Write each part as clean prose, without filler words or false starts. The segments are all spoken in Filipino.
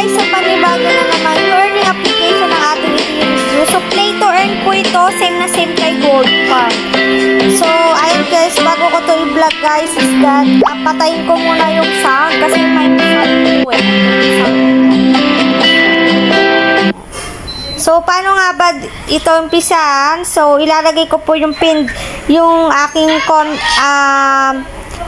guys, sa panibago na naman yung earning application ng ating review. So, play to earn po ito, same na same kay Gold Farm. So, ayun guys, bago ko to i-vlog guys, is that patayin ko muna yung sound kasi may sound po eh. So, paano nga ba ito umpisahan? So, ilalagay ko po yung aking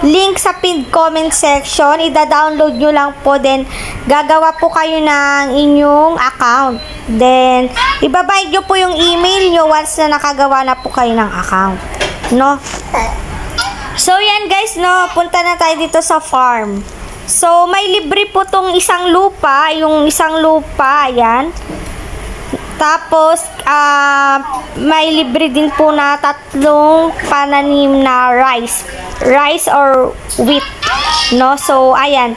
link sa pinned comment section. Ida-download nyo lang po. Then, gagawa po kayo ng inyong account. Then, ibabayad nyo po yung email nyo once na nakagawa na po kayo ng account. No? So, yan guys, no? Punta na tayo dito sa farm. So, may libre po tong isang lupa. Yung isang lupa, ayan. Tapos, may libre din po na 3 pananim na rice or wheat, no? So, ayan.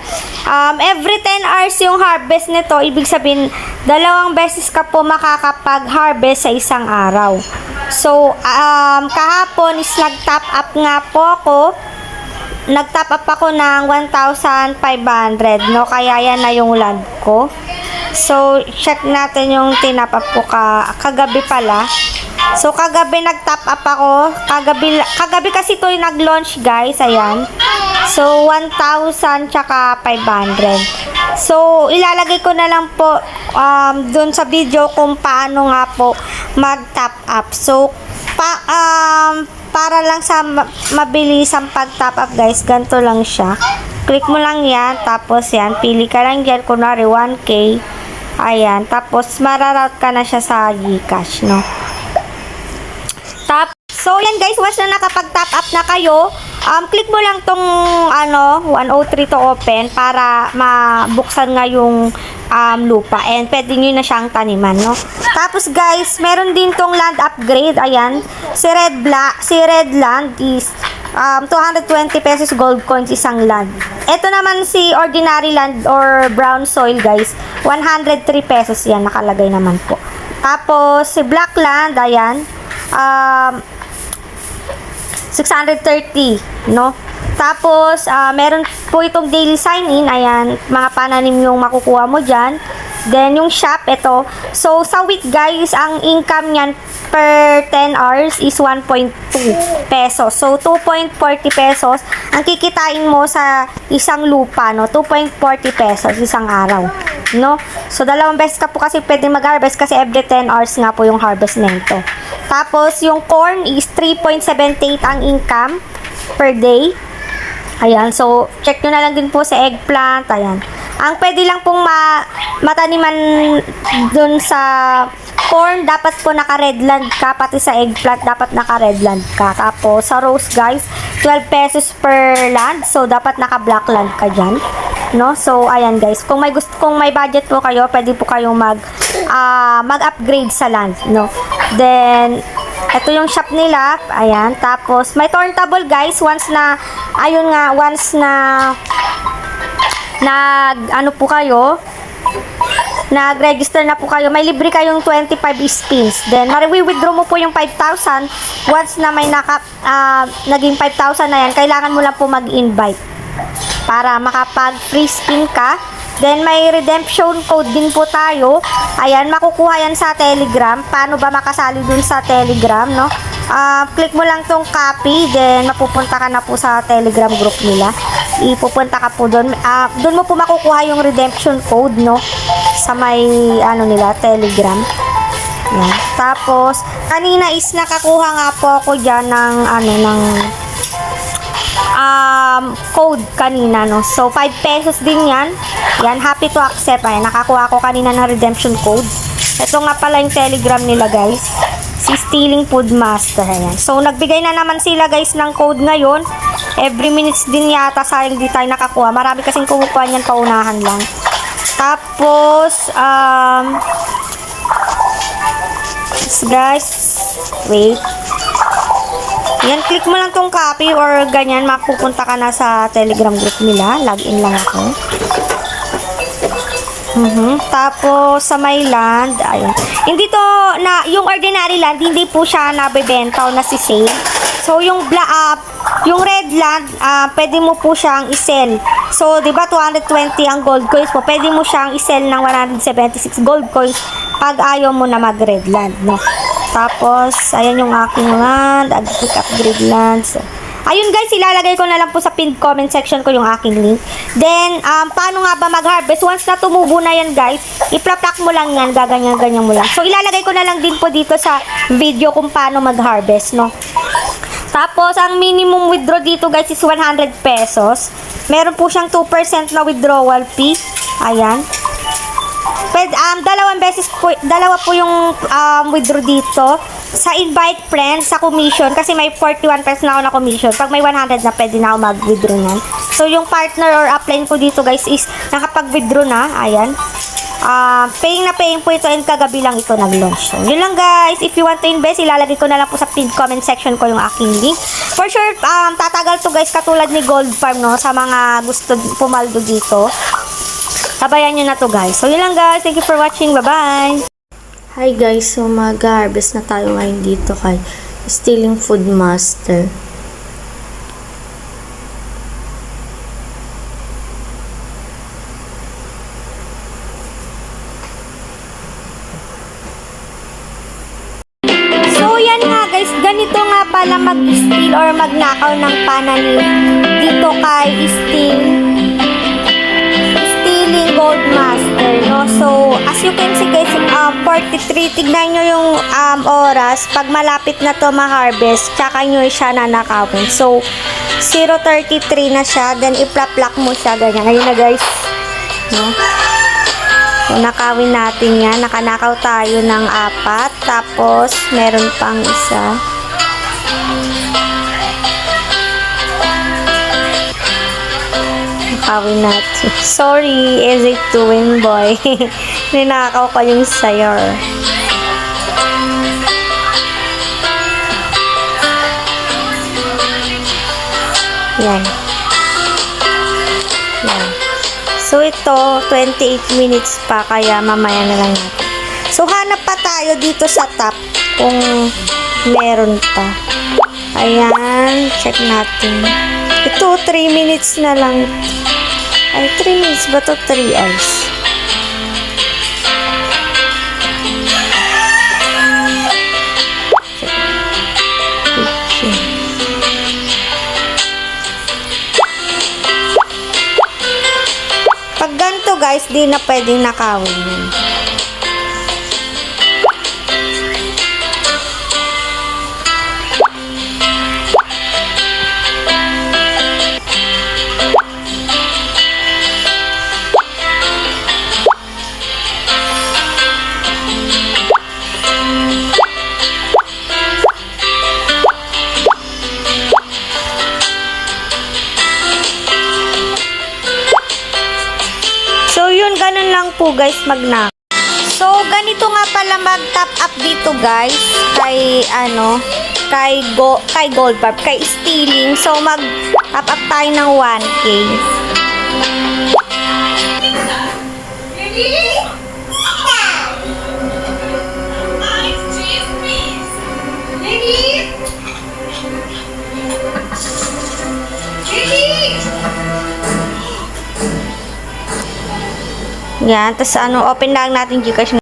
Every 10 hours yung harvest nito, ibig sabihin, 2 beses ka po makakapag-harvest sa isang araw. So, kahapon is nag-top up nga po ako. Nag-top up ako ng 1,500, no? Kaya yan na yung land ko. So, check natin yung tinap up ko kagabi pala. So, kagabi nag-top up ako. Kagabi kasi ito yung nag-launch, guys. Ayan. So, 1,000 tsaka 500. So, ilalagay ko na lang po dun sa video kung paano nga po mag-top up. So, para lang sa mabilis ang pag-top up, guys, ganito lang siya. Click mo lang yan, tapos yan, pili ka lang dyan, kunwari 1K. Ayan, tapos mararoute ka na siya sa GCash, no? So, yan guys, once na nakapag-top up na kayo, click mo lang tong 103 to open para mabuksan nga yung lupa. And pwede nyo na siyang taniman, no? Tapos guys, meron din tong land upgrade. Ayan, si Red Land is 220 pesos gold coins isang land. Ito naman si ordinary land or brown soil guys, 103 pesos yan nakalagay naman po. Tapos si black land, ayan, 630, no? Tapos meron po itong daily sign-in, ayan, mga pananim yung makukuha mo dyan. Then, yung shop, ito. So, sa week, guys, ang income niyan per 10 hours is 1.2 pesos. So, 2.40 pesos ang kikitain mo sa isang lupa, no? 2.40 pesos isang araw, no? So, 2 beses ka po kasi pwede mag-harvest kasi every 10 hours nga po yung harvest nito. Tapos, yung corn is 3.78 ang income per day. Ayan, so, check nyo na lang din po sa eggplant, ayan. Ang pwede lang pong mataniman dun sa corn, dapat po naka-redland ka, pati sa eggplant, dapat naka-redland ka. Tapos, sa rose, guys, 12 pesos per land, so, dapat naka-blackland ka dyan, no? So, ayan, guys, kung may budget po kayo, pwede po kayong mag-upgrade sa land, no? Then, ito yung shop nila, ayan, tapos, may turntable, guys, once na nag-register na po kayo, may libre kayong 25 spins. Then, withdraw mo po yung 5,000. Once na may naging 5,000 na yan, kailangan mo lang po mag-invite para makapag-free spin ka. Then, may redemption code din po tayo. Ayan, makukuha yan sa Telegram. Paano ba makasali dun sa Telegram, no? Click mo lang tong copy, then mapupunta ka na po sa Telegram group nila. Ipupunta ka po dun. Dun mo po makukuha yung redemption code, no? Sa may, nila, Telegram. Yan. Tapos, kanina is nakakuha nga po ako dyan ng, code kanina, no? So, 5 pesos din yan. Yan, happy to accept. Ayan, nakakuha ako kanina ng redemption code. Ito nga pala yung Telegram nila, guys. Si Stealing Food Master. Ayan. So, nagbigay na naman sila, guys, ng code ngayon. Every minutes din yata, sayang di tayo nakakuha. Marami kasing kumukuha niyan, paunahan lang. Tapos, guys, wait. Yan, click mo lang tong copy or ganyan, mapupunta ka na sa Telegram group nila. Login lang ako. Tapos, sa my land, ayun. Hindi to, yung ordinary land, hindi po siya nabibenta o nasi-sale. So, yung red land, pwede mo po siyang i-sell So, di ba 220 ang gold coins mo? Pwede mo siyang i-sell ng 176 gold coins pag ayaw mo na mag-red land, no? Tapos, ayan yung aking land. Quick upgrade lands. Ayun guys, ilalagay ko na lang po sa pinned comment section ko yung aking link. Then, paano nga ba mag-harvest? Once na tumubo na yan guys, iplaplak mo lang yan, gaganyan-ganyan mo lang. So, ilalagay ko na lang din po dito sa video kung paano mag-harvest, no? Tapos, ang minimum withdraw dito guys is 100 pesos. Meron po siyang 2% na withdrawal fee. Ayan. Pwede, dalawa po yung withdraw dito. Sa invite friends, sa commission, kasi may 41 pesos na ako na commission. Pag may 100 na, pwede na ako mag-withdraw niyan. So, yung partner or upline ko dito guys is nakapag-withdraw na. Ayan. Paying na paying po ito and kagabi lang ito nag-launch. So, yun lang guys. If you want to invest, ilalagay ko na lang po sa pinned comment section ko yung aking link. For sure, tatagal to guys katulad ni Gold Farm, no? Sa mga gusto pumaldo dito. Sabayan nyo na to guys. So, yun lang guys. Thank you for watching. Bye-bye! Hi guys, so mag-harvest na tayo ngayon dito kay Stealing Food Master. So yan nga guys, ganito nga pala mag-steal or magnakaw ng pananim dito kay Stealing Gold Master, no? So, as you can see guys, 43, tignan nyo yung oras. Pag malapit na to ma-harvest, tsaka nyo siya nanakawin. So, 0:33 na siya, then iplaplak mo siya, ganyan. Ayun na guys, no? So, nakawin natin yan. Nakanakaw tayo ng 4, tapos meron pang isa. Nakawin natin. Sorry, is it doing boy? Ninakaw ko yung sayor. Yan. Yan. So, ito, 28 minutes pa, kaya mamaya na lang natin. So, hanap pa tayo dito sa top kung meron pa. Ayan, check natin. Ito, 3 minutes na lang. Ay, 3 minutes ba to? 3 hours. Pag ganito guys, di na pwedeng nakawin yun. So, yun, ganun lang po guys magna. So, ganito nga pala mag-top up dito guys kay kay Gold Farm, kay Stealing. So, mag-top up tayo ng 1K. Yan, tapos open lang natin Gcash.